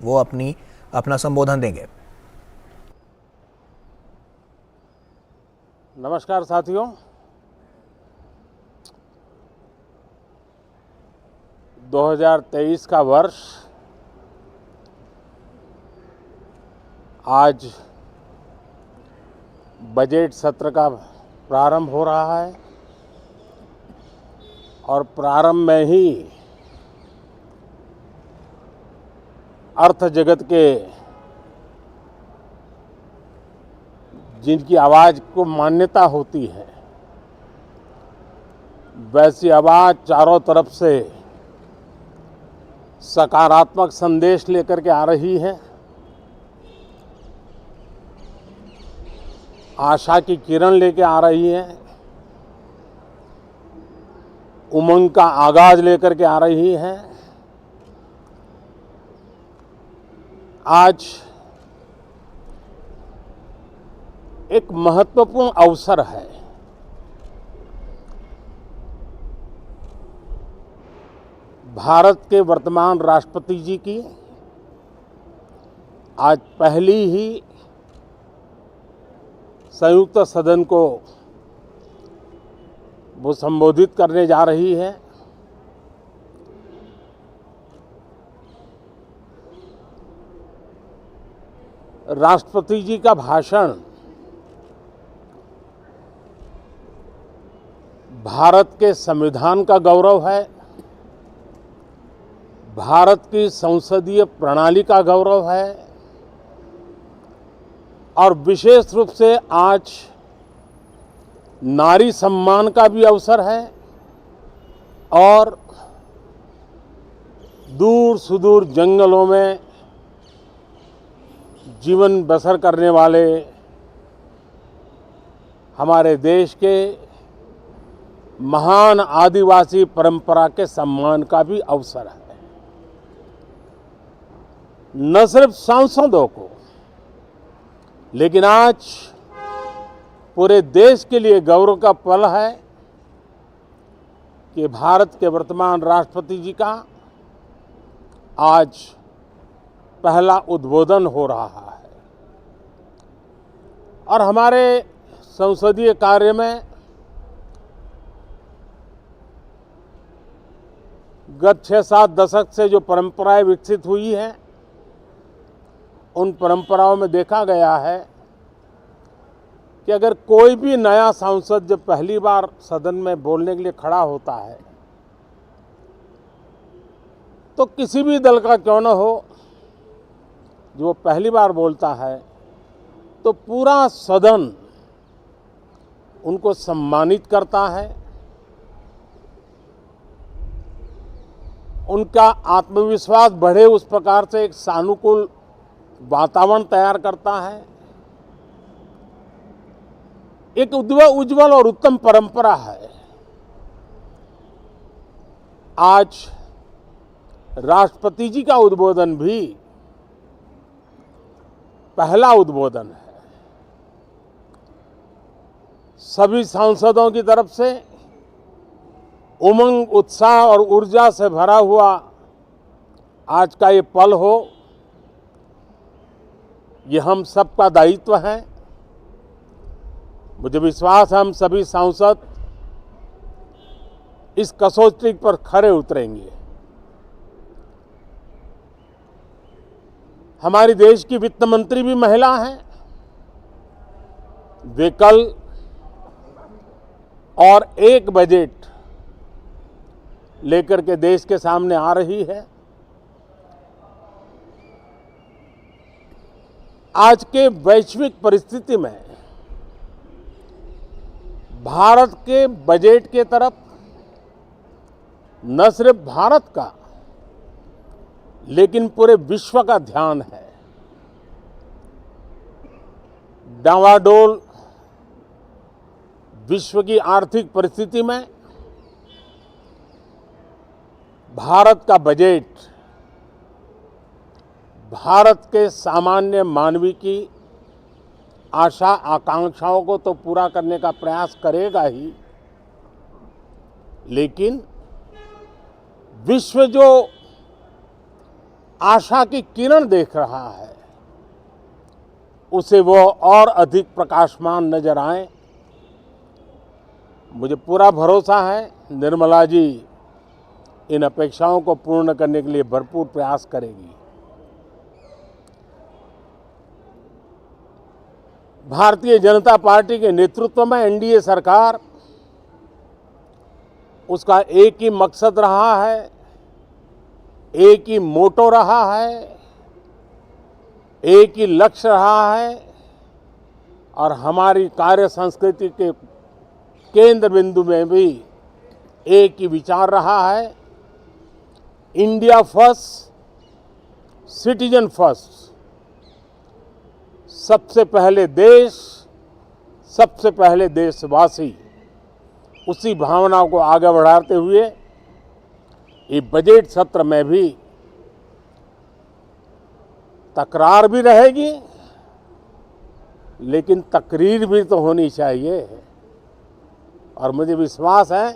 वो अपना संबोधन देंगे। नमस्कार साथियों, दो 2023 का वर्ष आज बजट सत्र का प्रारंभ हो रहा है और प्रारंभ में ही अर्थ जगत के जिनकी आवाज़ को मान्यता होती है, वैसी आवाज़ चारों तरफ से सकारात्मक संदेश लेकर के आ रही है। आशा की किरण लेके आ रही है, उमंग का आगाज लेकर के आ रही है। आज एक महत्वपूर्ण अवसर है। भारत के वर्तमान राष्ट्रपति जी की आज पहली ही संयुक्त सदन को वो संबोधित करने जा रही है। राष्ट्रपति जी का भाषण भारत के संविधान का गौरव है, भारत की संसदीय प्रणाली का गौरव है और विशेष रूप से आज नारी सम्मान का भी अवसर है और दूर सुदूर जंगलों में जीवन बसर करने वाले हमारे देश के महान आदिवासी परंपरा के सम्मान का भी अवसर है। न सिर्फ सांसदों को, लेकिन आज पूरे देश के लिए गौरव का पल है कि भारत के वर्तमान राष्ट्रपति जी का आज पहला उद्बोधन हो रहा है और हमारे संसदीय कार्य में गत 6-7 दशक से जो परंपराएं विकसित हुई हैं, उन परंपराओं में देखा गया है कि अगर कोई भी नया सांसद जब पहली बार सदन में बोलने के लिए खड़ा होता है तो किसी भी दल का क्यों न हो, जो वो पहली बार बोलता है तो पूरा सदन उनको सम्मानित करता है, उनका आत्मविश्वास बढ़े उस प्रकार से एक सानुकूल वातावरण तैयार करता है। एक उज्जवल और उत्तम परंपरा है। आज राष्ट्रपति जी का उद्बोधन भी पहला उद्बोधन है। सभी सांसदों की तरफ से उमंग, उत्साह और ऊर्जा से भरा हुआ आज का ये पल हो, ये हम सबका दायित्व है। मुझे विश्वास है हम सभी सांसद इस कसौटी पर खरे उतरेंगे। हमारी देश की वित्त मंत्री भी महिला हैं। वे कल और एक बजट लेकर के देश के सामने आ रही है। आज के वैश्विक परिस्थिति में भारत के बजट के तरफ न सिर्फ भारत का लेकिन पूरे विश्व का ध्यान है। डावाडोल विश्व की आर्थिक परिस्थिति में भारत का बजट भारत के सामान्य मानवी की आशा आकांक्षाओं को तो पूरा करने का प्रयास करेगा ही, लेकिन विश्व जो आशा की किरण देख रहा है, उसे वो और अधिक प्रकाशमान नजर आए। मुझे पूरा भरोसा है निर्मला जी इन अपेक्षाओं को पूर्ण करने के लिए भरपूर प्रयास करेगी। भारतीय जनता पार्टी के नेतृत्व में एनडीए सरकार, उसका एक ही मकसद रहा है, एक ही मोटो रहा है, एक ही लक्ष्य रहा है और हमारी कार्य संस्कृति के केंद्र बिंदु में भी एक ही विचार रहा है, इंडिया फर्स्ट, सिटीजन फर्स्ट। सबसे पहले देश, सबसे पहले देशवासी, उसी भावना को आगे बढ़ाते हुए ये बजट सत्र में भी तकरार भी रहेगी, लेकिन तकरीर भी तो होनी चाहिए। और मुझे विश्वास है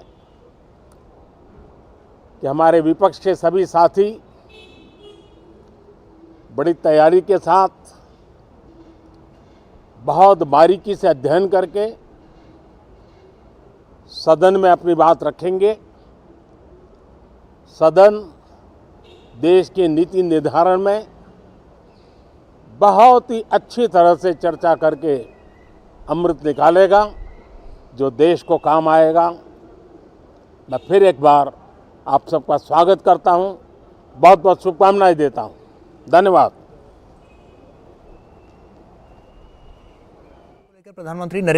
कि हमारे विपक्ष के सभी साथी बड़ी तैयारी के साथ, बहुत बारीकी से अध्ययन करके सदन में अपनी बात रखेंगे। सदन देश के नीति निर्धारण में बहुत ही अच्छी तरह से चर्चा करके अमृत निकालेगा, जो देश को काम आएगा। मैं फिर एक बार आप सबका स्वागत करता हूं, बहुत बहुत शुभकामनाएं देता हूं। धन्यवाद। प्रधानमंत्री नरेंद्र